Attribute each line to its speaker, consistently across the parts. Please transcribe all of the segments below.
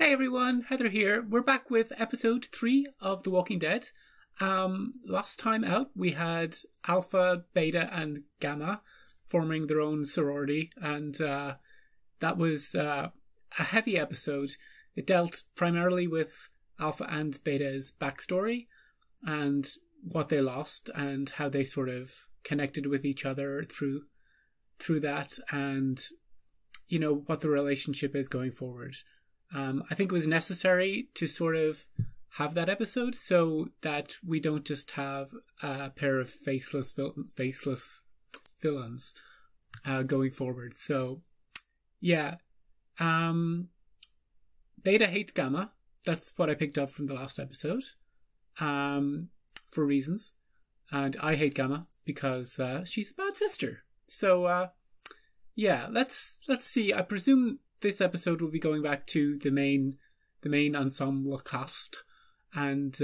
Speaker 1: Hey everyone, Heather here. We're back with episode 3 of The Walking Dead. Last time out we had Alpha, Beta and Gamma forming their own sorority, and that was a heavy episode. It dealt primarily with Alpha and Beta's backstory and what they lost and how they sort of connected with each other through that, and you know what the relationship is going forward. I think it was necessary to sort of have that episode so that we don't just have a pair of faceless villains going forward. So, yeah. Beta hates Gamma. That's what I picked up from the last episode. For reasons. And I hate Gamma because she's a bad sister. So, yeah, let's see. I presume this episode will be going back to the main ensemble cast, and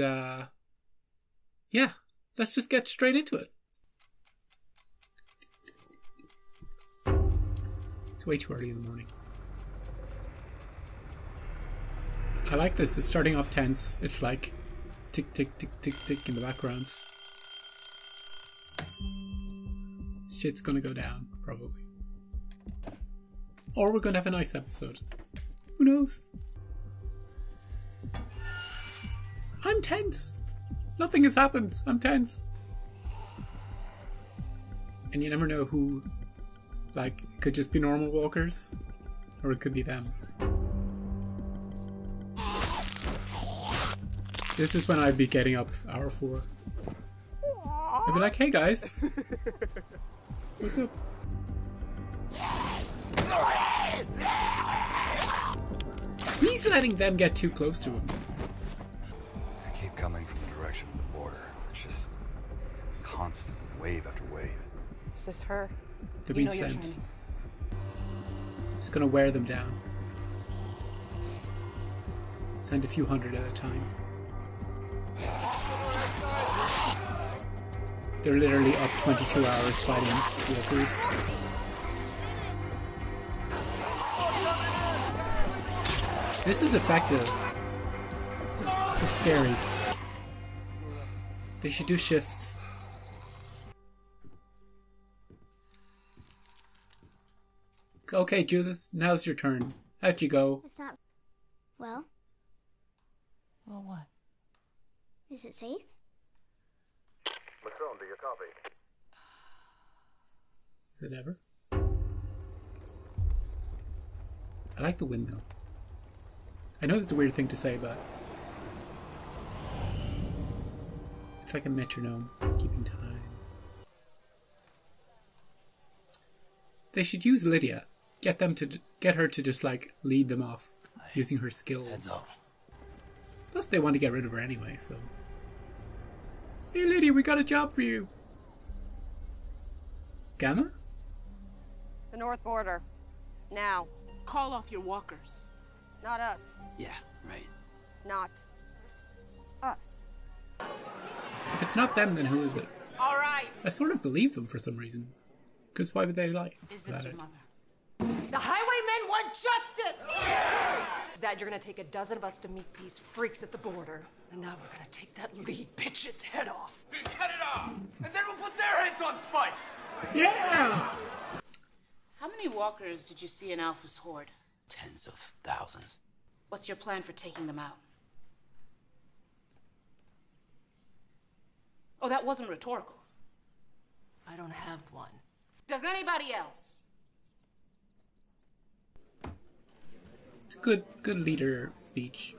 Speaker 1: yeah, let's just get straight into it. It's way too early in the morning. I like this. It's starting off tense. It's like tick tick tick tick tick in the background. Shit's gonna go down probably. Or we're going to have a nice episode. Who knows? I'm tense. Nothing has happened. I'm tense. And you never know who, like, it could just be normal walkers, or it could be them. This is when I'd be getting up hour 4. I'd be like, hey guys. What's up? He's letting them get too close to him.
Speaker 2: I keep coming from the direction of the border. It's just constant wave after wave.
Speaker 3: Is this her?
Speaker 1: They're being sent. Just gonna wear them down. Send a few hundred at a time. They're literally up 22 hours fighting walkers. This is effective. This is scary. They should do shifts. Okay, Judith, now's your turn. Out you go.
Speaker 4: It's not... Well?
Speaker 3: Well, what?
Speaker 4: Is it safe?
Speaker 5: Macron, do you copy?
Speaker 1: Is it ever? I like the windmill. I know it's a weird thing to say, but it's like a metronome, keeping time. They should use Lydia. Get her to just like lead them off using her skills. Plus, they want to get rid of her anyway, so. Hey, Lydia, we got a job for you. Gamma?
Speaker 3: The north border. Now.
Speaker 6: Call off your walkers.
Speaker 3: Not us.
Speaker 6: Yeah, right.
Speaker 3: Not us.
Speaker 1: If it's not them, then who is it?
Speaker 6: All right.
Speaker 1: I sort of believe them for some reason. Because why would they lie?
Speaker 6: Is this your mother?
Speaker 3: The highwaymen want justice! Dad, you're gonna take a dozen of us to meet these freaks at the border. And now we're gonna take that lead bitch's head off.
Speaker 5: Then cut it off! And then we'll put their heads on spikes!
Speaker 1: Yeah!
Speaker 6: How many walkers did you see in Alpha's horde?
Speaker 7: Tens of thousands.
Speaker 6: What's your plan for taking them out? Oh, that wasn't rhetorical.
Speaker 3: I don't have one.
Speaker 6: Does anybody else?
Speaker 1: It's a good leader speech.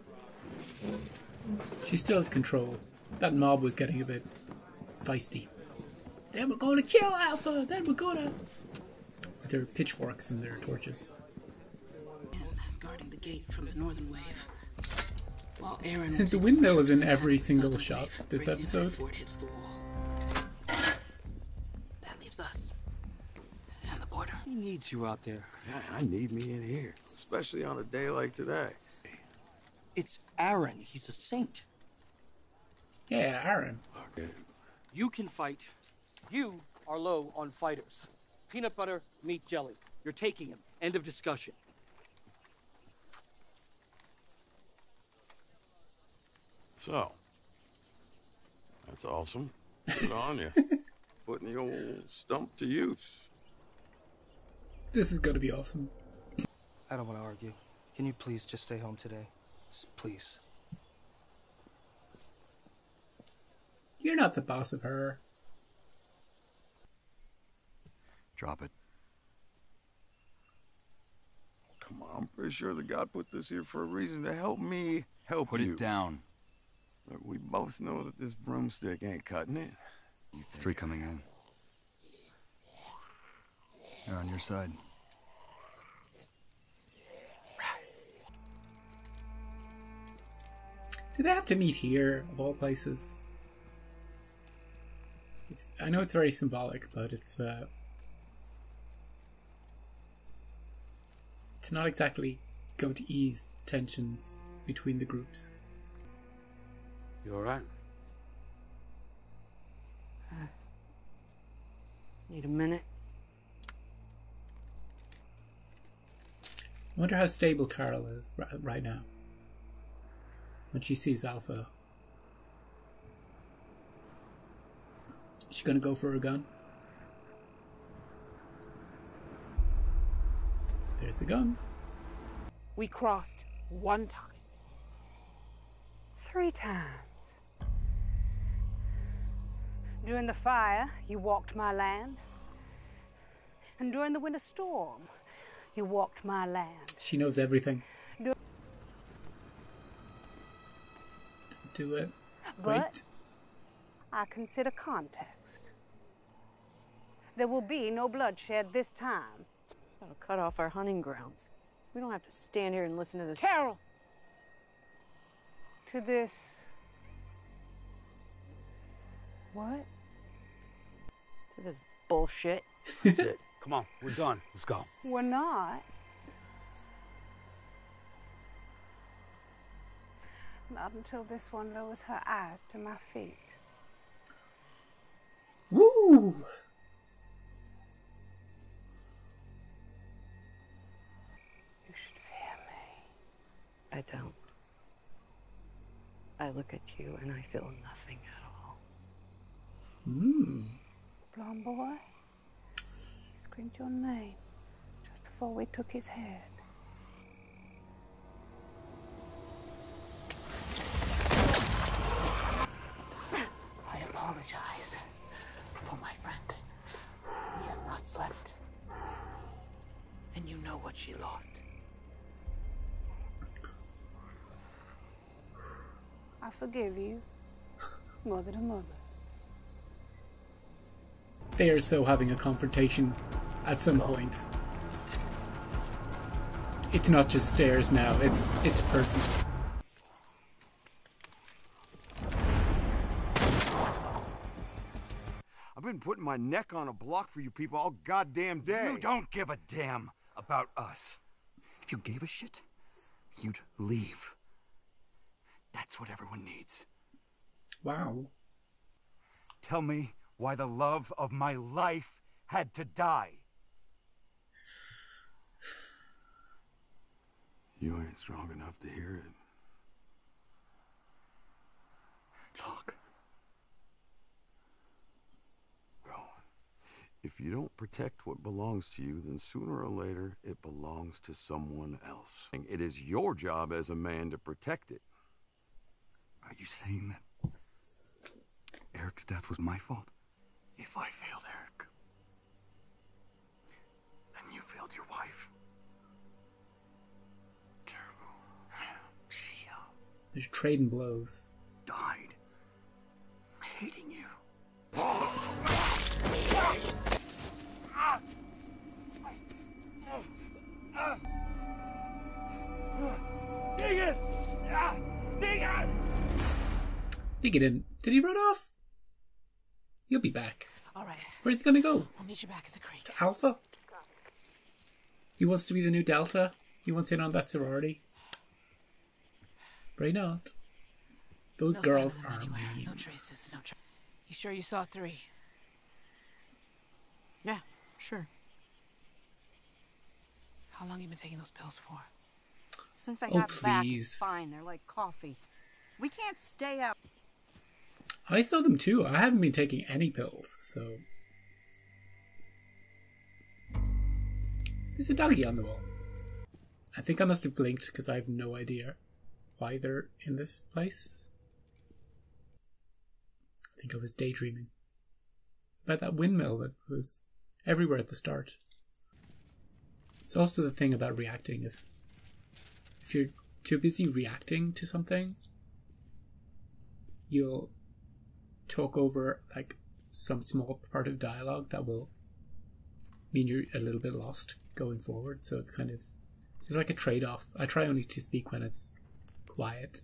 Speaker 1: She still has control. That mob was getting a bit feisty. Then we're gonna kill Alpha! Then we're gonna... With their pitchforks and their torches.
Speaker 6: Guarding the gate from the northern wave. While Aaron
Speaker 1: The windmill is in every single shot this episode.
Speaker 6: Hits the wall. That leaves us. And the border.
Speaker 2: He needs you out there. Yeah, I need me in here. Especially on a day like today.
Speaker 7: It's Aaron. He's a saint.
Speaker 1: Yeah, Aaron.
Speaker 2: Okay.
Speaker 8: You can fight. You are low on fighters. Peanut butter, meat, jelly. You're taking him. End of discussion.
Speaker 9: So, that's awesome. Good on you. Putting the old stump to use.
Speaker 1: This is gonna be awesome.
Speaker 8: I don't want to argue. Can you please just stay home today? Please.
Speaker 1: You're not the boss of her.
Speaker 2: Drop it.
Speaker 9: Come on, I'm pretty sure that God put this here for a reason to help me help
Speaker 2: Put
Speaker 9: you.
Speaker 2: it down.
Speaker 9: Look, we both know that this broomstick ain't cutting it.
Speaker 2: 3 coming in. They're on your side.
Speaker 1: Do they have to meet here, of all places? I know it's very symbolic, but it's not exactly going to ease tensions between the groups.
Speaker 7: You alright?
Speaker 6: Need a minute?
Speaker 1: I wonder how stable Carol is right now when she sees Alpha. Is she gonna go for her gun? There's the gun.
Speaker 3: We crossed 1 time.
Speaker 10: 3 times. During the fire, you walked my land. And during the winter storm, you walked my land.
Speaker 1: She knows everything. Don't do it.
Speaker 10: But
Speaker 1: Wait.
Speaker 10: I consider context. There will be no bloodshed this time.
Speaker 3: That'll cut off our hunting grounds. We don't have to stand here and listen to this.
Speaker 10: Carol! To this... What?
Speaker 3: To this bullshit.
Speaker 7: That's it. Come on, we're done. Let's go.
Speaker 10: We're not. Not until this one lowers her eyes to my feet.
Speaker 1: Woo!
Speaker 10: You should fear me.
Speaker 3: I don't. I look at you and I feel nothing at all.
Speaker 10: Blonde boy, he screamed your name just before we took his head.
Speaker 6: I apologize for my friend. We have not slept. And you know what she lost.
Speaker 10: I forgive you, mother to mother.
Speaker 1: They are so having a confrontation at some point. It's not just stairs now, it's personal.
Speaker 9: I've been putting my neck on a block for you people all goddamn day.
Speaker 7: You don't give a damn about us. If you gave a shit, you'd leave. That's what everyone needs.
Speaker 1: Wow.
Speaker 7: Tell me why the love of my life had to die.
Speaker 9: You ain't strong enough to hear it.
Speaker 7: Talk.
Speaker 9: Well, if you don't protect what belongs to you, then sooner or later it belongs to someone else. It is your job as a man to protect it.
Speaker 7: Are you saying that Eric's death was my fault? If I failed Eric, then you failed your wife. She
Speaker 1: There's trading blows.
Speaker 7: died hating you.
Speaker 1: Dig it in. Did he run off? He'll be back.
Speaker 6: All right.
Speaker 1: Where's he gonna go?
Speaker 6: I'll meet you back at the creek.
Speaker 1: To Alpha? He wants to be the new Delta? He wants in on that sorority? Afraid not. Those
Speaker 6: No
Speaker 1: girls
Speaker 6: sign of them
Speaker 1: are
Speaker 6: anywhere.
Speaker 1: mean.
Speaker 6: No traces. No traces. You sure you saw 3? Yeah, sure. How long you been taking those pills for?
Speaker 3: Since I
Speaker 1: Oh,
Speaker 3: got back,
Speaker 1: please.
Speaker 3: it's fine. They're like coffee.
Speaker 6: We can't stay out.
Speaker 1: I saw them too. I haven't been taking any pills, so... There's a doggy on the wall. I think I must have blinked because I have no idea why they're in this place. I think I was daydreaming about that windmill that was everywhere at the start. It's also the thing about reacting. If you're too busy reacting to something, you'll talk over like some small part of dialogue that will mean you're a little bit lost going forward. So it's like a trade-off. I try only to speak when it's quiet.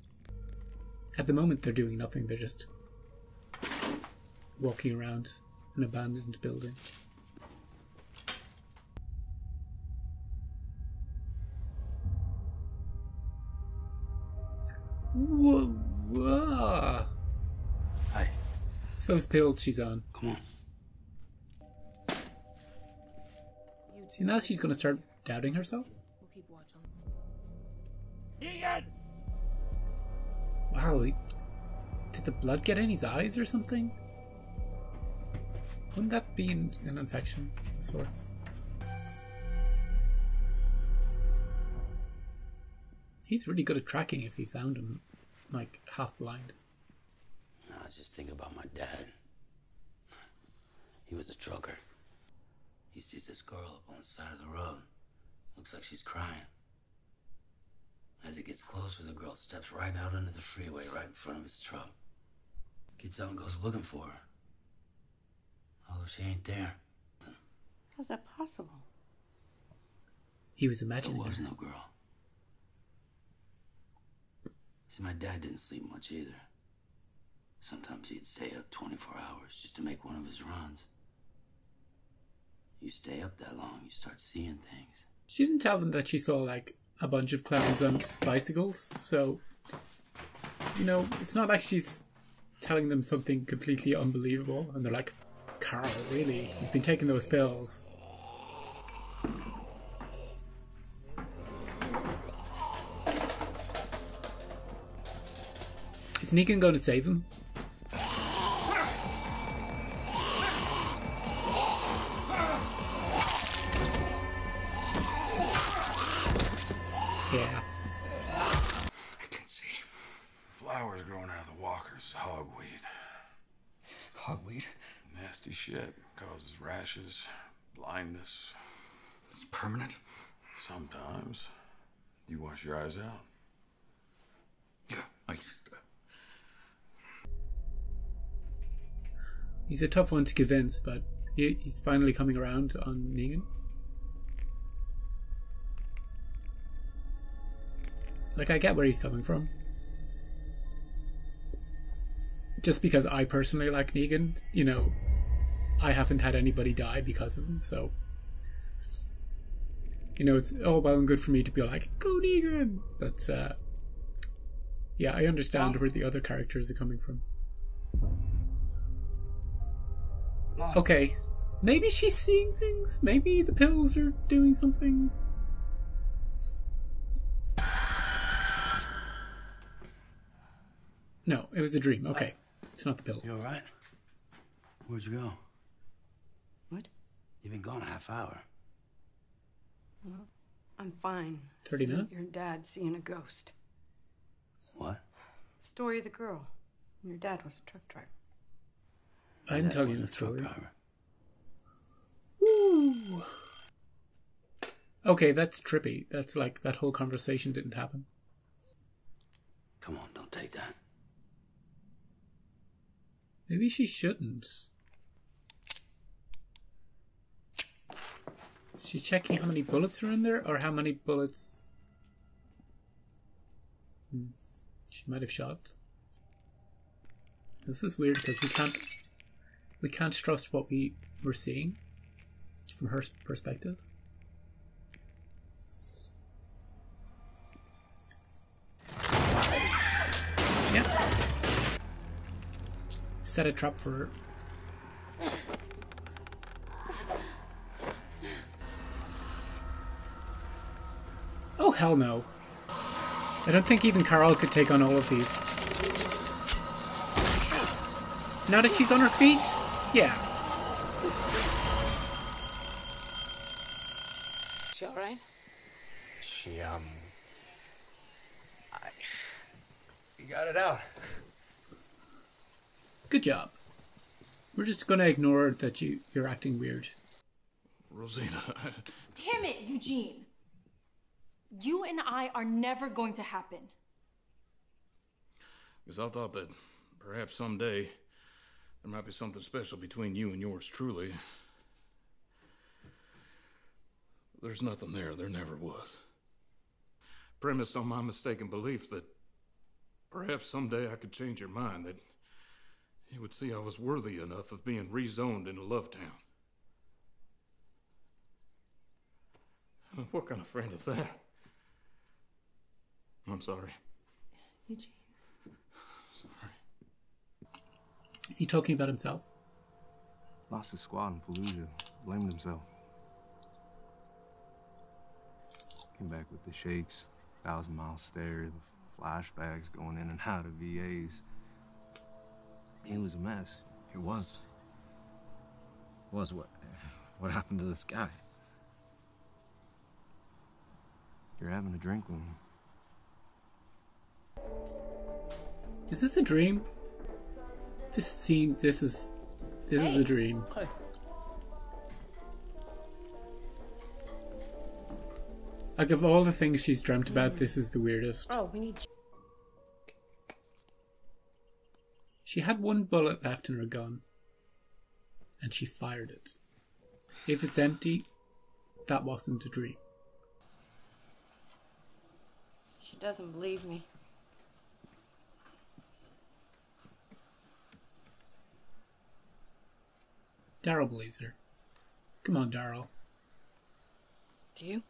Speaker 1: At the moment they're doing nothing, they're just walking around an abandoned building. Whoa.
Speaker 7: Hi.
Speaker 1: It's those pills she's on.
Speaker 7: Come on.
Speaker 1: See, now she's gonna start doubting herself?
Speaker 3: We'll keep watch on.
Speaker 5: Negan!
Speaker 1: Wow, did the blood get in his eyes or something? Wouldn't that be an infection of sorts? He's really good at tracking if he found him, like, half blind.
Speaker 11: No, I just think about my dad. He was a trucker. He sees this girl up on the side of the road. Looks like she's crying. As he gets closer, the girl steps right out into the freeway right in front of his truck. Gets out and goes looking for her. Oh, she ain't there.
Speaker 6: How's that possible?
Speaker 1: He was imagining
Speaker 11: There was
Speaker 1: her.
Speaker 11: no girl. See, my dad didn't sleep much either. Sometimes he'd stay up 24 hours just to make one of his runs. You stay up that long, you start seeing things.
Speaker 1: She didn't tell them that she saw, like, a bunch of clowns on bicycles, so, you know, it's not like she's telling them something completely unbelievable, and they're like, Carl, really? You've been taking those pills. Is Negan going to save him? Yeah.
Speaker 7: I can see.
Speaker 9: Flowers growing out of the walkers, hogweed.
Speaker 7: Hogweed?
Speaker 9: Nasty shit. Causes rashes, blindness.
Speaker 7: It's permanent?
Speaker 9: Sometimes. You wash your eyes out?
Speaker 7: Yeah, I used to.
Speaker 1: He's a tough one to convince, but he's finally coming around on Negan. Like, I get where he's coming from. Just because I personally like Negan, you know, I haven't had anybody die because of him, so... You know, it's all well and good for me to be like, go Negan! But, yeah, I understand where the other characters are coming from. Okay, maybe she's seeing things. Maybe the pills are doing something. No, it was a dream. Okay, it's not the pills.
Speaker 11: You alright? Where'd you go?
Speaker 6: What?
Speaker 11: You've been gone a half hour.
Speaker 6: Well, I'm fine.
Speaker 1: 30 minutes?
Speaker 6: Your dad seeing a ghost.
Speaker 11: What?
Speaker 6: Story of the girl. Your dad was a truck driver.
Speaker 1: I didn't tell you no story.
Speaker 11: Driver.
Speaker 1: Ooh. Okay, that's trippy. That's like that whole conversation didn't happen.
Speaker 11: Come on, don't take that.
Speaker 1: Maybe she shouldn't. She's checking how many bullets are in there, or how many bullets she might have shot. This is weird because we can't trust what we were seeing from her perspective. Yeah. Set a trap for her. Oh, hell no. I don't think even Carl could take on all of these. Now that she's on her feet, yeah.
Speaker 6: She all right?
Speaker 2: She, you got it out.
Speaker 1: Good job. We're just gonna ignore that you're acting weird.
Speaker 7: Rosina.
Speaker 3: Damn it, Eugene. You and I are never going to happen.
Speaker 7: Because I thought that perhaps someday there might be something special between you and yours truly. There's nothing there. There never was. Premised on my mistaken belief that perhaps someday I could change your mind, that you would see I was worthy enough of being rezoned into Lovetown. What kind of friend is that? I'm sorry.
Speaker 3: Eugene.
Speaker 7: Sorry.
Speaker 1: Is he talking about himself?
Speaker 12: Lost his squad in Fallujah. Blamed himself. Came back with the shakes, 1,000-mile stare, the flashbacks going in and out of VAs. It was a mess.
Speaker 13: It was. What happened to this guy?
Speaker 12: You're having a drink with him.
Speaker 1: Is this a dream? This is a dream.
Speaker 6: Hey.
Speaker 1: Like, of all the things she's dreamt about, this is the weirdest.
Speaker 3: Oh, we need...
Speaker 1: She had one bullet left in her gun, and she fired it. If it's empty, that wasn't a dream.
Speaker 3: She doesn't believe me.
Speaker 1: Daryl believes her. Come on, Daryl.
Speaker 3: Do you?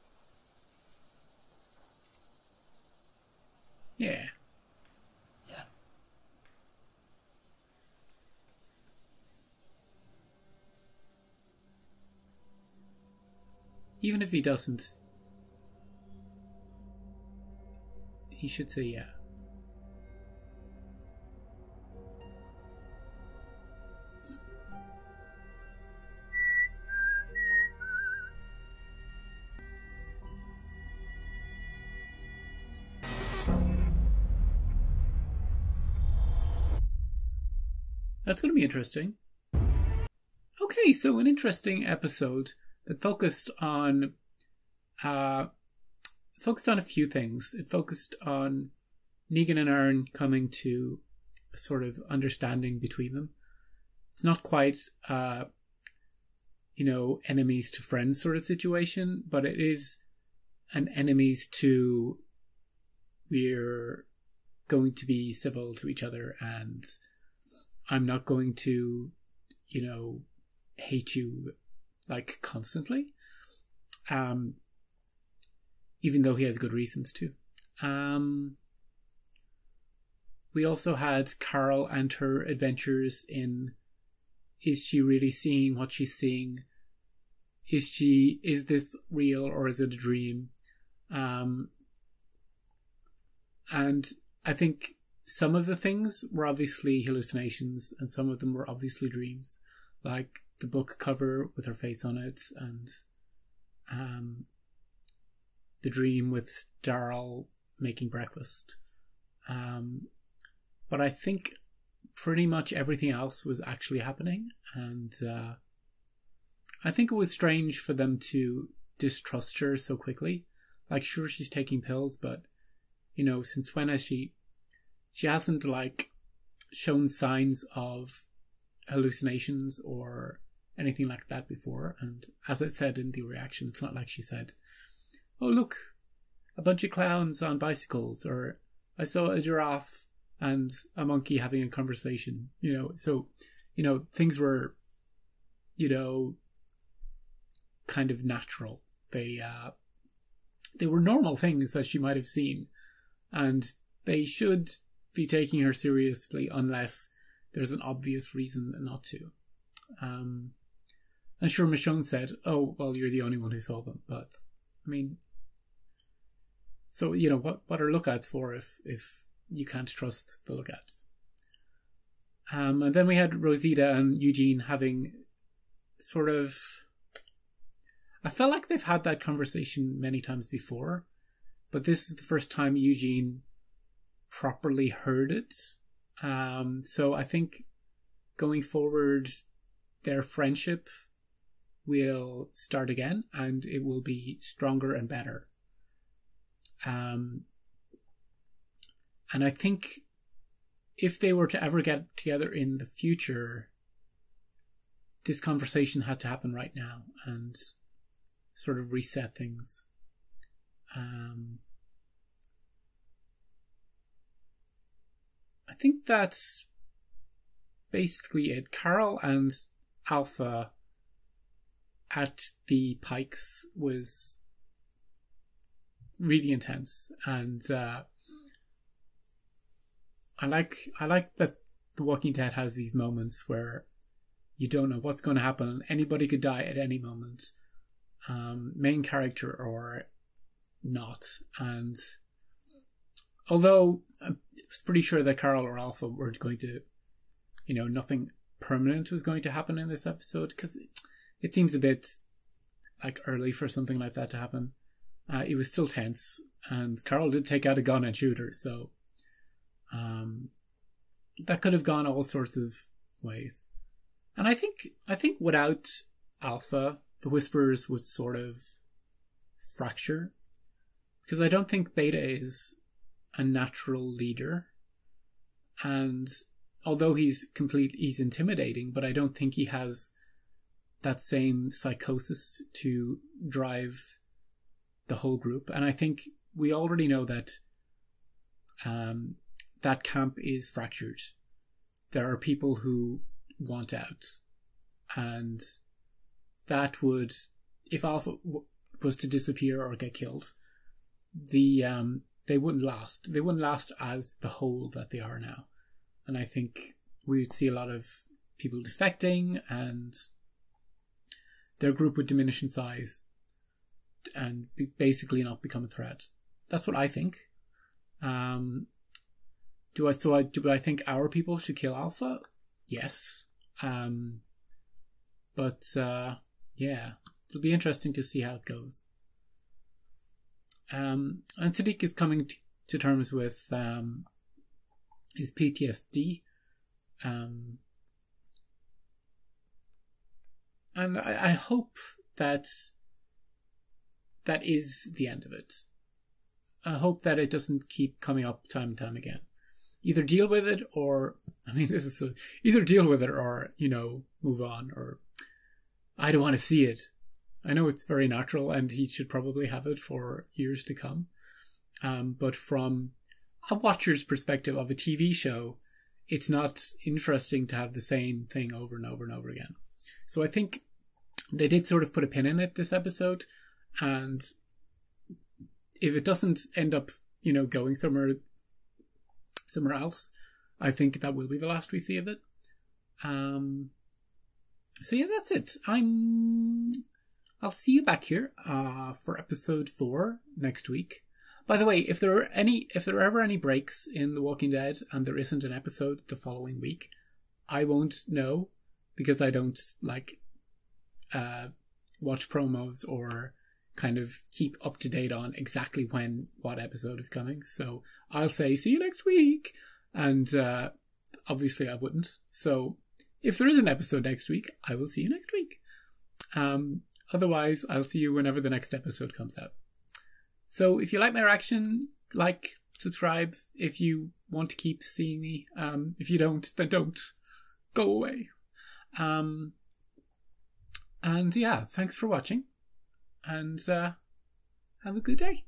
Speaker 1: Yeah.
Speaker 3: Yeah.
Speaker 1: Even if he doesn't, he should say yeah. That's going to be interesting. Okay, so an interesting episode that focused on a few things. It focused on Negan and Aaron coming to a sort of understanding between them. It's not quite, enemies to friends sort of situation, but it is an enemies to we're going to be civil to each other, and I'm not going to, hate you like constantly. Even though he has good reasons to. We also had Carol and her adventures in, is she really seeing what she's seeing? Is this real or is it a dream? And I think some of the things were obviously hallucinations and some of them were obviously dreams. Like the book cover with her face on it, and the dream with Daryl making breakfast. But I think pretty much everything else was actually happening, and I think it was strange for them to distrust her so quickly. Like, sure, she's taking pills, but since when has she hasn't shown signs of hallucinations or anything like that before. And as I said in the reaction, it's not like she said, oh look, a bunch of clowns on bicycles, or I saw a giraffe and a monkey having a conversation, so things were kind of natural. They were normal things that she might have seen, and they should be taking her seriously unless there's an obvious reason not to. And sure, Michonne said, oh, well, you're the only one who saw them. But, I mean, so, what are lookouts for if you can't trust the lookout? And then we had Rosita and Eugene having sort of... I felt like they've had that conversation many times before, but this is the first time Eugene properly heard it. So I think going forward, their friendship will start again, and it will be stronger and better. And I think if they were to ever get together in the future, this conversation had to happen right now and sort of reset things. I think that's basically it. Carol and Alpha at the Pikes was really intense, and I like that The Walking Dead has these moments where you don't know what's going to happen. Anybody could die at any moment, main character or not. And although I was pretty sure that Carol or Alpha were going to, nothing permanent was going to happen in this episode, because it seems a bit like early for something like that to happen. It was still tense, and Carol did take out a gun and shoot her, so that could have gone all sorts of ways. And I think without Alpha, the Whisperers would sort of fracture, because I don't think Beta is a natural leader, and although he's intimidating, but I don't think he has that same psychosis to drive the whole group. And I think we already know that that camp is fractured. There are people who want out, and that would, if Alpha was to disappear or get killed, they wouldn't last. They wouldn't last as the whole that they are now. And I think we would see a lot of people defecting, and their group would diminish in size and basically not become a threat. That's what I think. Do I think our people should kill Alpha? Yes. But yeah, it'll be interesting to see how it goes. And Sadiq is coming to terms with his PTSD. And I hope that is the end of it. I hope that it doesn't keep coming up time and time again. Either deal with it, or either deal with it, or move on. Or I don't want to see it. I know it's very natural, and he should probably have it for years to come. But from a watcher's perspective of a TV show, it's not interesting to have the same thing over and over and over again. So I think they did sort of put a pin in it this episode, and if it doesn't end up, going somewhere else, I think that will be the last we see of it. So yeah, that's it. I'll see you back here for episode 4 next week. By the way, if there are ever any breaks in The Walking Dead and there isn't an episode the following week, I won't know, because I don't watch promos or kind of keep up to date on exactly what episode is coming. So I'll say, see you next week. And obviously I wouldn't. So if there is an episode next week, I will see you next week. Otherwise, I'll see you whenever the next episode comes out. So if you like my reaction, subscribe if you want to keep seeing me. If you don't, then don't. Go away. And yeah, thanks for watching. And have a good day.